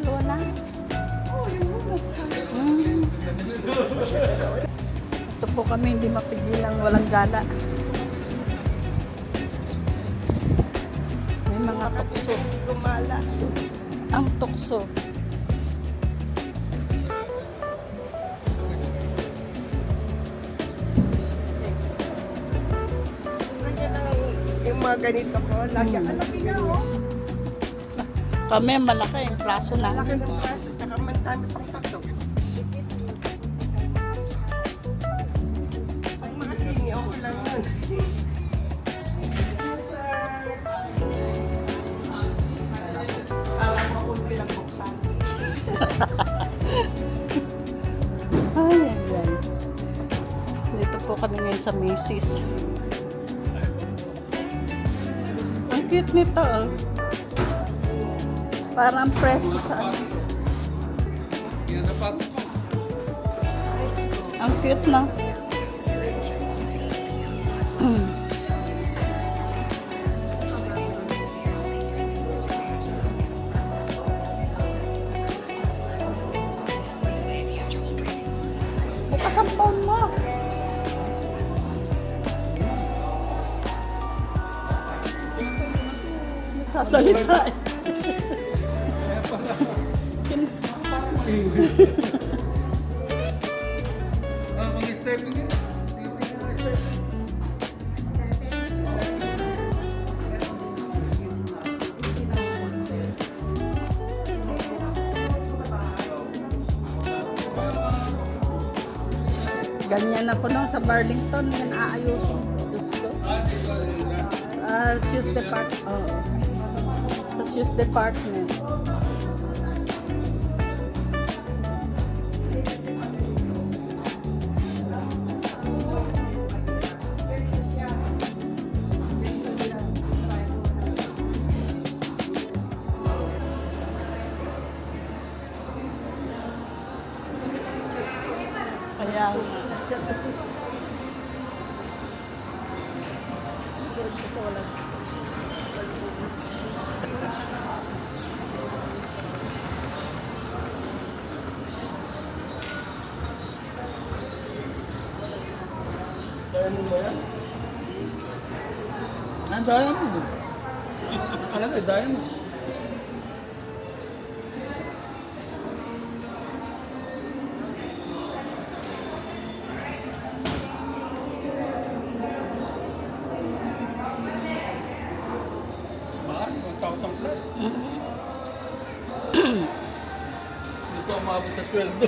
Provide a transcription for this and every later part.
Luna? Hmm. Ito po kami hindi mapigilang walang gala. May mga tukso. Gumala. Ang tukso. Ganyan lang yung mga ganito ko. Lagi, alaki na oh. Kami malaki. Plaso na. Laki ng braso, tsaka mantami pang tato. Pag mga sini, okay lang yun. Alam mo kung bilang buksan. Ay, ayan. Dito po kami ngayon sa Macy's. Ang cute nito, oh. Parang presko sa ano. Ang cute na. Bukas ang phone mo. Sasalita eh. Ganyan ako nung sa Burlington, yan aayusin. Diyos ko. Shoes department. Oh. Sa shoes department. Kaya Diamond ba yan? Ang diamond. Talaga, diamond. Mahal, 1,000 plus. Dito umabot sa sweldo.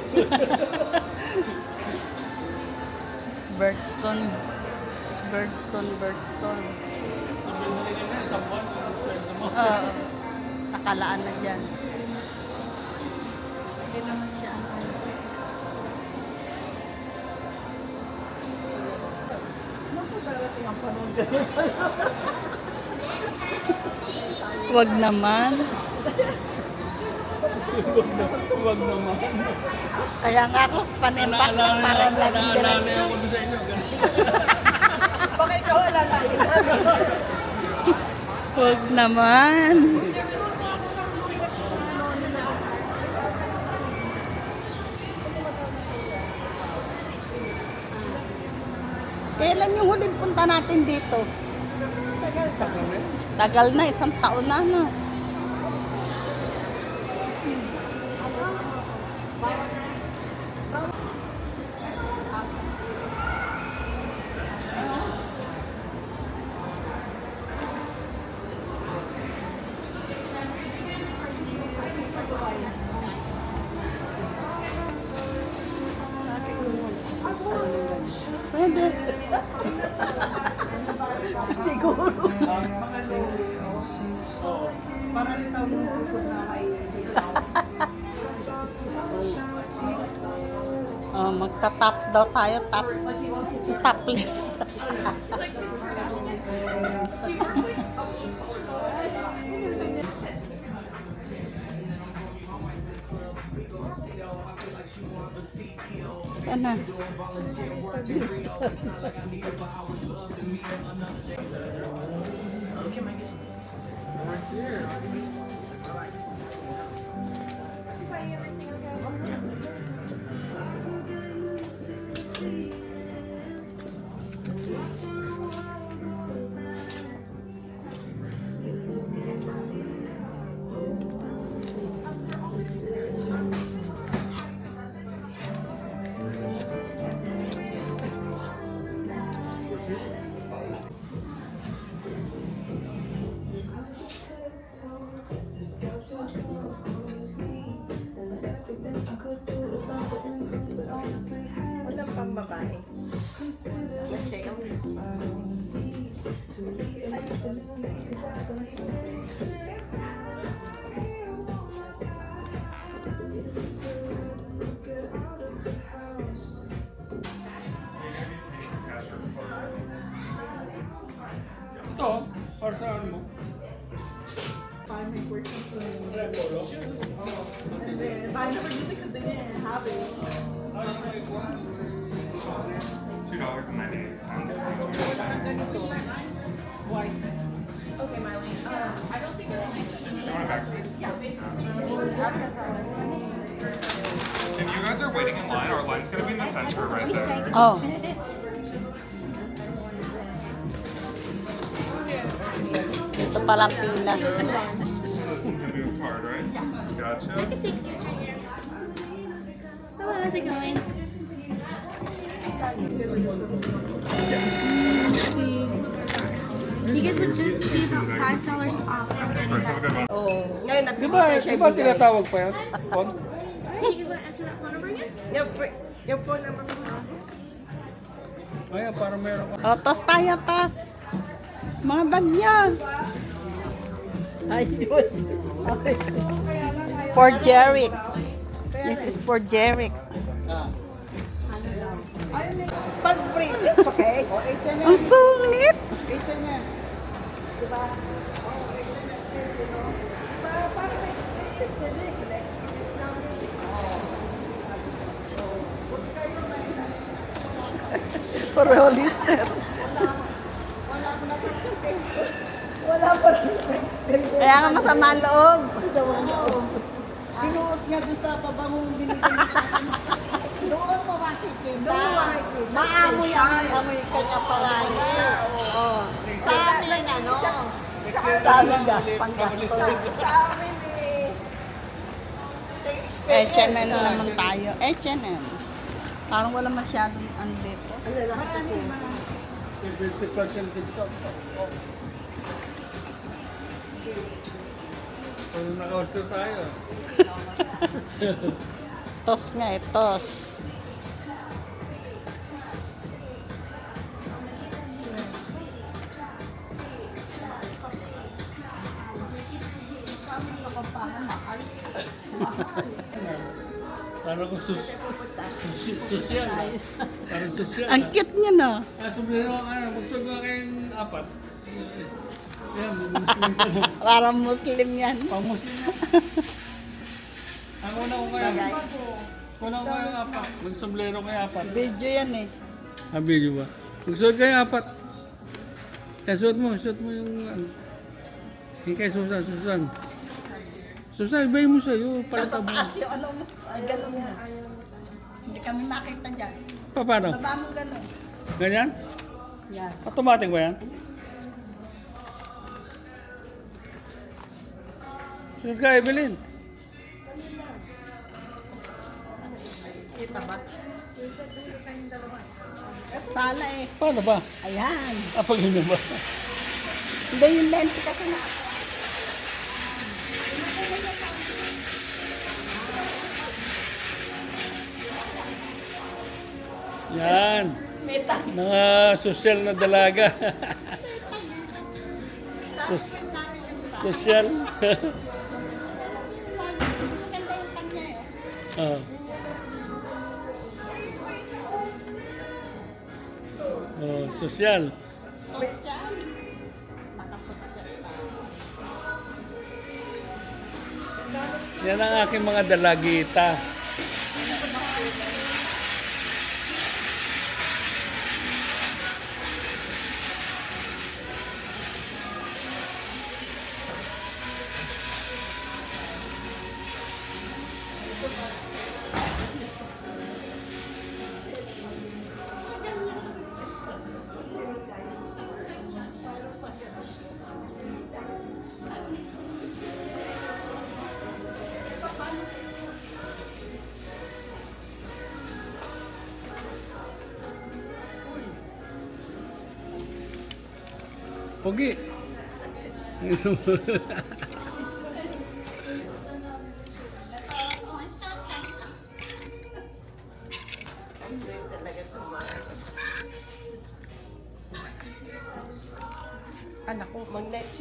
Birdstone. Birdstone. Ibinili ka na, isang buwan, sweldo mo. Oo. Nakalaan na dyan. Hindi naman siya. Naku, darating ang panahon ganyan. Wag naman. Huwag naman. Kaya nga ako, panempak na parang lagi Naalala ako doon sa inyo. Ganun. Baka ikaw alalain namin. Wag naman. Kailan yung huling punta natin dito? Tagal na, isang taon na, no? Pwede. Siguro. Oh, magta-top daw tayo, topless. Yan na. babae. Kasi yung... Ito, para sa ano mo? Okay, Miley. I don't think If you guys are waiting in line, our line's gonna be in the center right there. Oh. Ito palang pila. It's gonna be with card, right? Gotcha. take yours right here. Hello, how's it going? You guys would just save about $5 off from getting Alright, have a good one. Oh, ngayon Di ba, nagbibigay siya. di ba tinatawag pa yan? Phone? You guys want to enter that phone number again? Yung phone number mo. Ayan, para meron ka. Oh, tos tayo, tos. Mga bag niya. Ayun. Okay. For Jeric. This is for Jeric. Ah. Pag brief, it's okay. Ang sungit. Diba? Oh, it's an excel, you know? Para may experience din eh. Experience lang rin. Pareho lister. Wala ko na Wala pa rin experience. Kaya nga masama ang loob. Dinuos nga doon sa pabangong binigay niya sa akin. Doon mo makikita. Doon mo makikita. Maamoy ang amoy kanya palagi. Oo. Sa amin, ano? Sa amin, gas, panggasto. Sa amin eh. H&M naman tayo. H&M. Parang wala masyadong ano dito. Ano lahat kasi. 50% discount. Kung naka-order tayo. Tos nga eh, tos. Parang kung social. Parang social. Ang cute niya, no? Sabihin mo, gusto ko kayong apat. Yan, Muslim ka mo. Parang Muslim yan. Pang-Muslim na. Ang una ko kaya. Una ko kayong apat. Magsombrero kayo apat. Video yan eh. Video ba? Magsuot kayo apat. Kaya suot mo yung ano. Yung kay Susan. Susan, ibay mo sa'yo. Palata mo. Kasi ano mo? Ay, gano'n mo. Hindi kami makita dyan. Paano? Baba mo gano'n. Ganyan? Yan. Automatic ba yan? Suot ka, Evelyn. Kita ba? Pala eh. Paano ba? Ayan. Pag yun ba? Hindi yung lente kasi na. Yan. Mga sosyal na dalaga. Sosyal. Oh. Oh, sosyal. Yan ang aking mga dalagita. Pogi.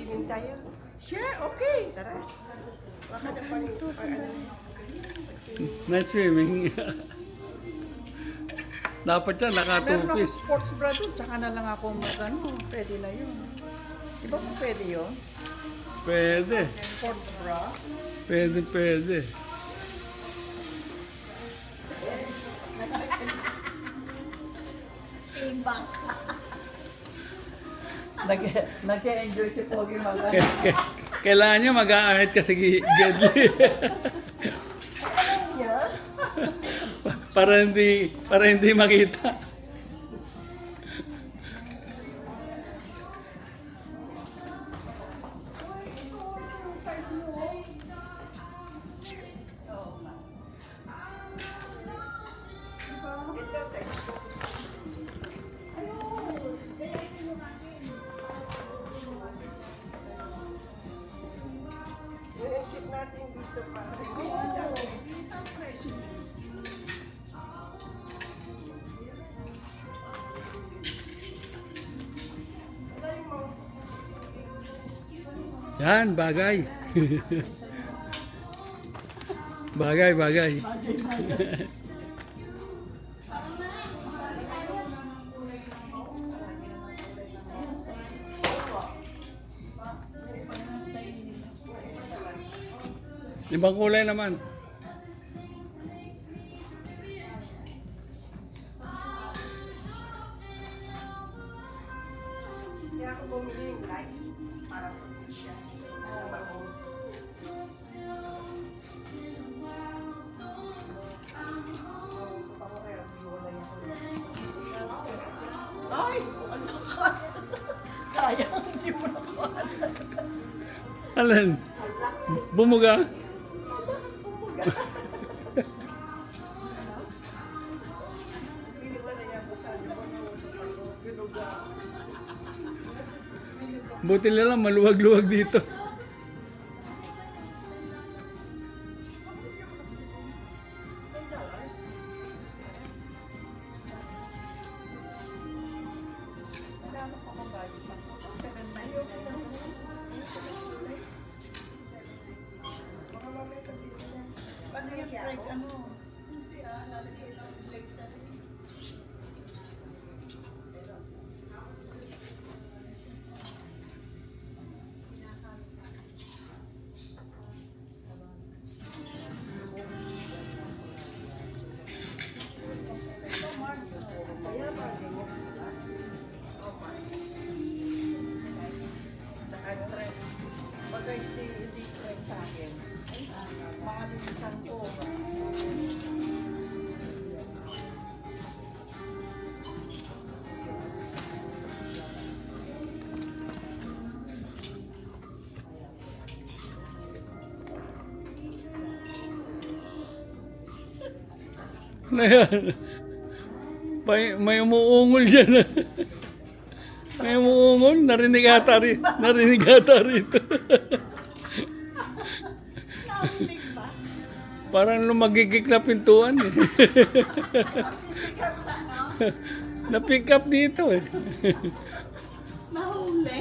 Tingin tayo. Sure, okay. Tara. Baka na pang ito. Night swimming. Dapat yan, Meron ako naka-two-piece. sports bra doon, tsaka na lang ako mag-ano. Pwede na yun. Di ba kung pwede yun? Pwede. Sports bra? Pwede, pwede. Nag-enjoy si Pogi mag Kailangan nyo mag-aahit kasi Gedli. para hindi makita. I-check natin dito pa. Yan, bagay. Bagay, bagay. Ibang kulay naman. Kaya ako bumili yung light para puti siya. Bago. Ay! Ang lakas! Sayang, hindi mo nakuha. Alin? Bumuga? Buti na lang maluwag-luwag dito. Ano yung break? Ano? Tsaka stretch. Pagka hindi stretch sa akin, maano yung tiyan ko. Ano yan? May umuungol dyan. May umuungol. Narinig ata rito. Parang lumagigik na pintuan eh. Na-pick up dito eh. Nahuli.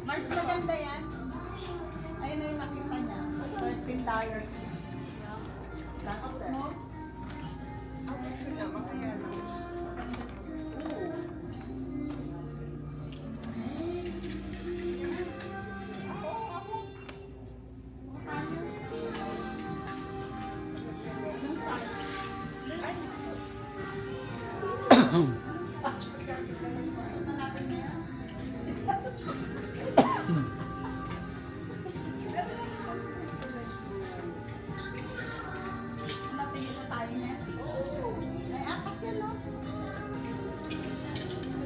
March, maganda yan. Ayun na yung nakita niya. $13. Duster.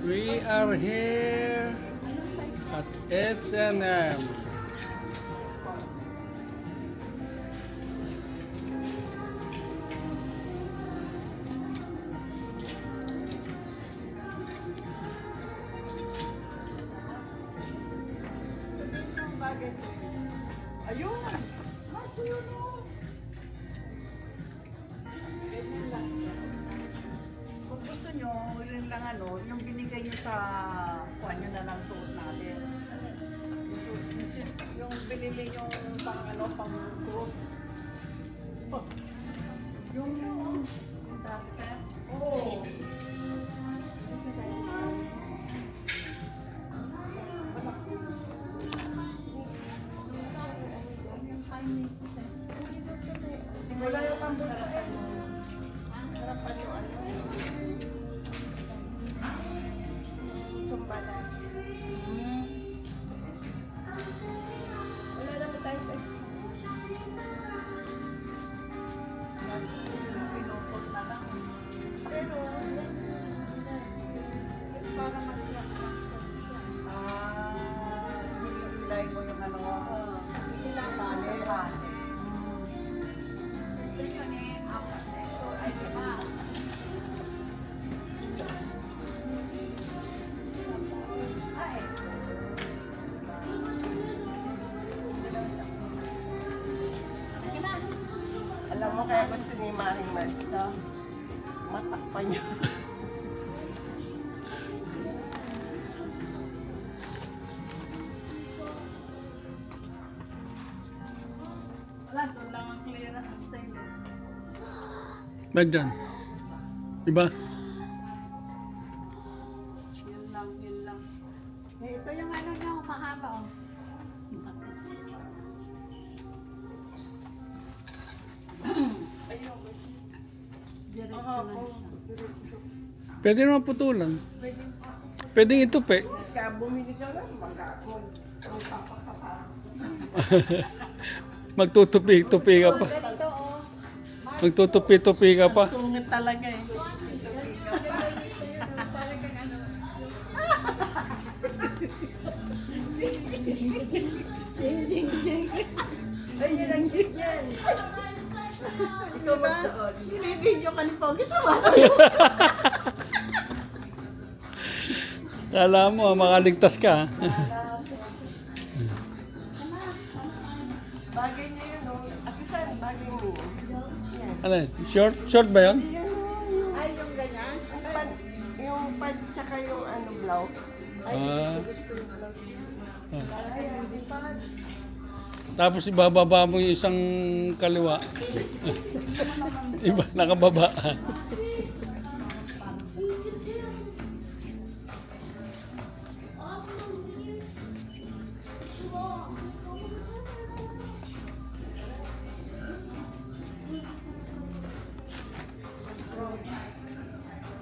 We are here at H&M. Ayun! March, yun o! Ganyan lang. gusto nyo, yun lang ano, yung binigay nyo sa kuha nyo na lang suot natin. Yung binili yung pang ano, pang cruise. Yung duster? Oo. Wala yung pambusa eh. Harapan yung ano. Sumbalan. Wala naman tayo sa pinupot na lang. Pero, para masiyak lang hilay mo yung ano. Hilay mo. Alam mo kaya gusto ni Maring Mads to? Matakpan niya. Wala, doon lang ang clearance sa inyo. Ba't dyan? Iba? Yun lang. Eh, ito yung ano nyo, mahaba oh. Pwede naman putulan. Pwede ito, pe. Kaya bumili ka lang, Magtutupi-tupi ka pa. Ganito oh. Magtutupi-tupi ka pa. Sungit talaga eh. Ay, yun ang cute yan. Ikaw magsuot. Binibidyo ka ni Pogi, sumasayo. Kala mo, makaligtas ka. Bagay niya yun, oh. At saan, bagay mo. Yan. Ano yun? Short? Short ba yun? Ay, yung ganyan. Yung pants tsaka yung ano, blouse. Ah. Gusto yung blouse. Ah. Ay, hindi pa. Tapos ibababa mo yung isang kaliwa. Iba, nakababa.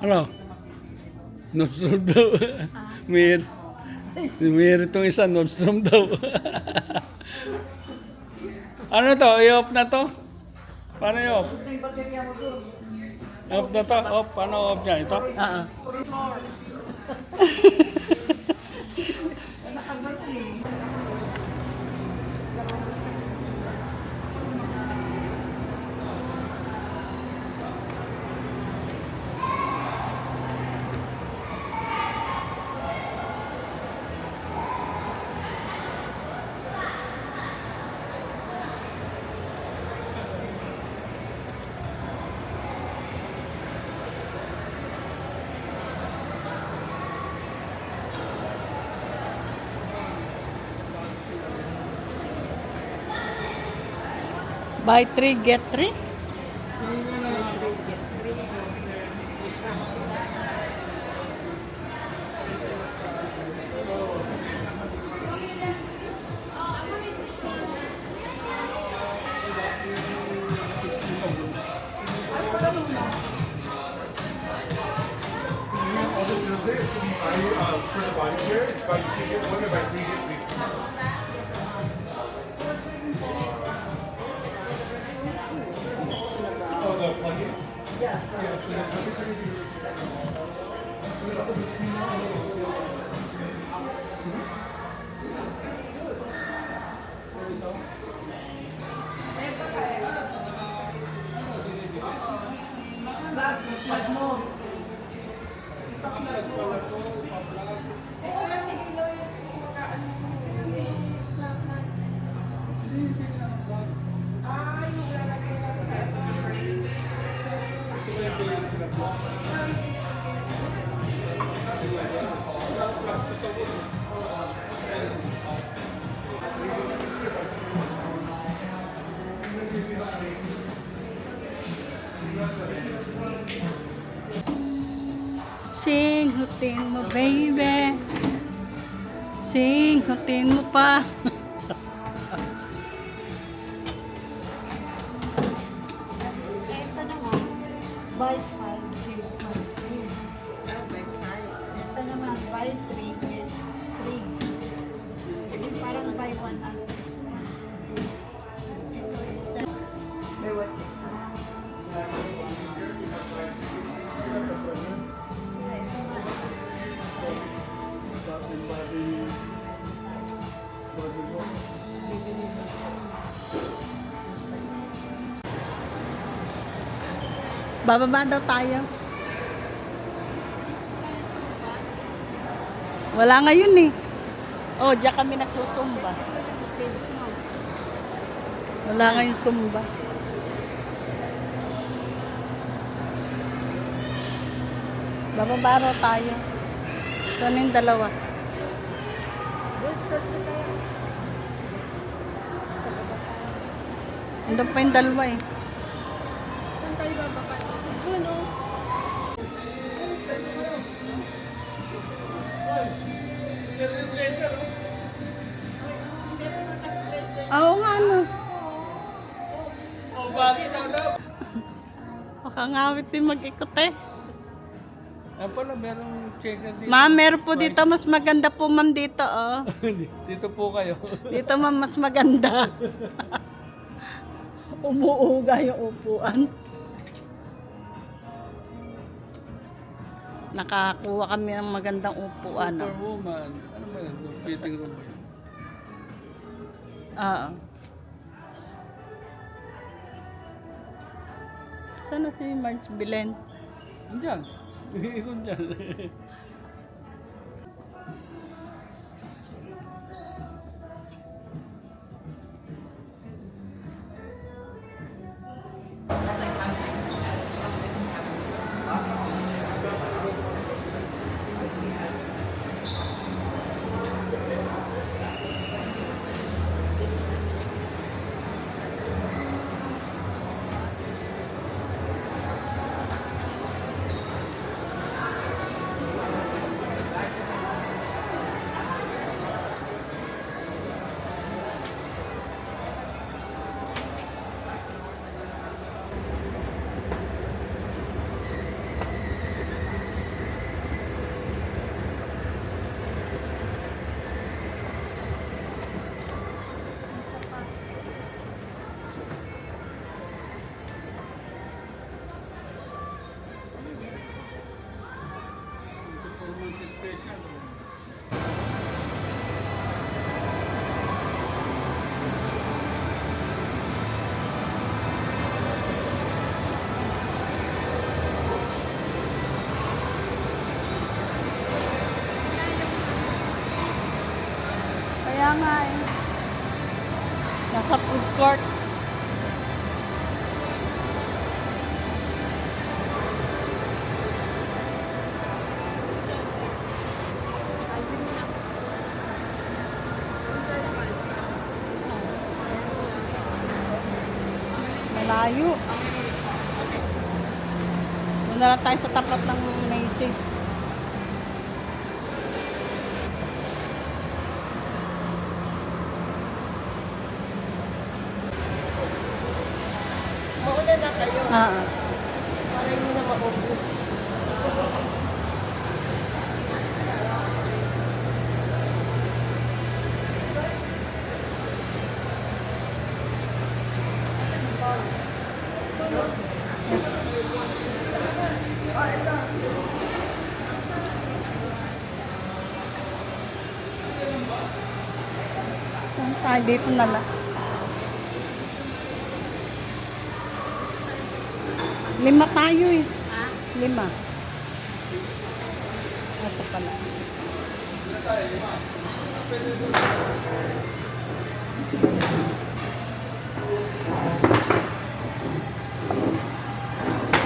Ano? Nordstrom daw. Mir itong isa, Nordstrom daw. Ano to? I-off na to? Paano i-off? Off na to? Off? Paano off niya? Ito? Buy 3, get 3? This Thursday, it's going to be for the body care. It's about you get one by 3 get 3. Oh, the plug-in? Singhutin mo, baby. Singhutin mo pa. Ito naman, buy 5, give 1 free. Ito naman, buy 3, get 3. Parang buy 1 ano. Ito is May what? bababa daw tayo. Wala ngayon eh. Oh, diyan kami nagsusumba. Wala ngayon sumba. Bababa raw tayo. Saan yung dalawa? Andun pa yung dalawa eh. Saan tayo bababa? Doon o. Oo nga ano. Oh, bakit daw? Makangawit din mag-ikot eh. Ah, pala, merong chaser dito. Ma'am, meron po dito. Mas maganda po ma'am dito oh. Dito po kayo. Dito ma'am, mas maganda. Umuuga yung upuan. Nakakuha kami ng magandang upuan. Oh. Superwoman. Ano ba yun? Fitting room ba yun? Oo. Sana si March Bilen? Diyan. Ikon dyan. Kaya nga eh. Nasa food court. Malayo. Muna lang tayo sa tapat ng Macy's. Mauna na kayo. Oo. Para hindi na maubos. Saan tayo dito na lang? 5 tayo eh. 5. Ito pala.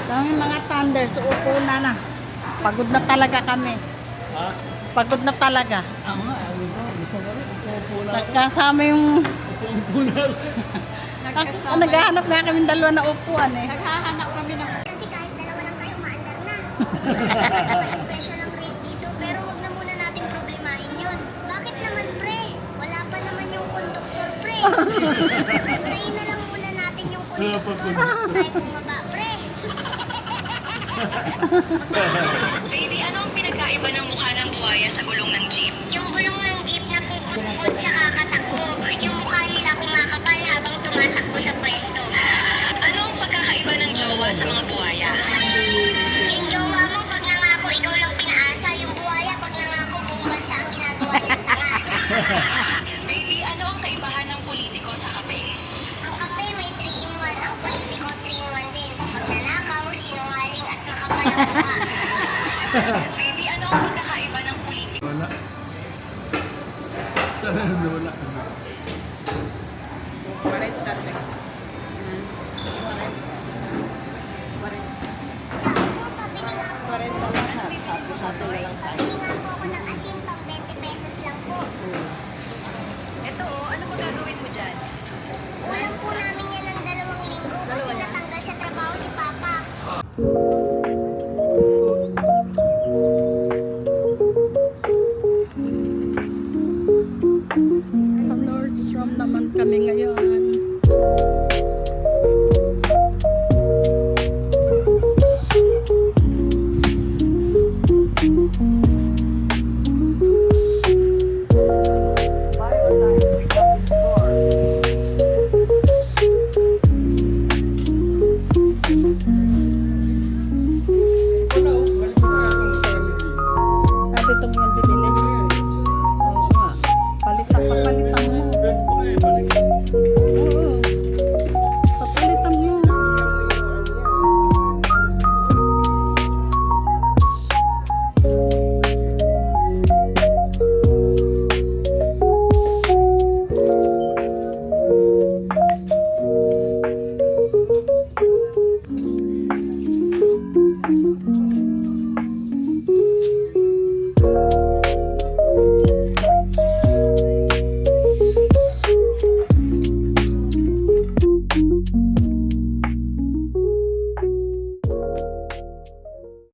Dami mga thunders. Upo na. Pagod na talaga kami. Ha? Pagod na talaga. Nga, gusto ko rin. Upo na. Nagkasama yung... Upo na. Naghahanap nga kami dalawa na upuan eh. Naghahanap kami ng... Kasi kahit dalawa lang kayo, maandar na. Special ang rate dito, pero wag na muna natin problemahin yun. Bakit naman, pre? Wala pa naman yung konduktor, pre. Hintayin na lang muna natin yung konduktor. Tayo bumaba, pre. Baby, ano ang pinagkaiba ng mukha ng buhaya sa gulong ng jeep? Yung gulong ng jeep na puputput sa kakatakbo. Yung mukha nila kumakapal habang tumatakbo sa pwesto. Ano ang pagkakaiba ng jowa sa mga buhaya? Yung jowa mo, pag nangako, ikaw lang pinaasa. Yung buhaya, pag nangako, buong bansa ang ginagawa niyang tanga. Baby, ano ang kaibahan ng politiko sa kape? Ang kape may 3-in-1, ang politiko 3-in-1 din. Pag nanakaw, sinungaling at makapal ang mukha. Baby, ano ang pagkakaiba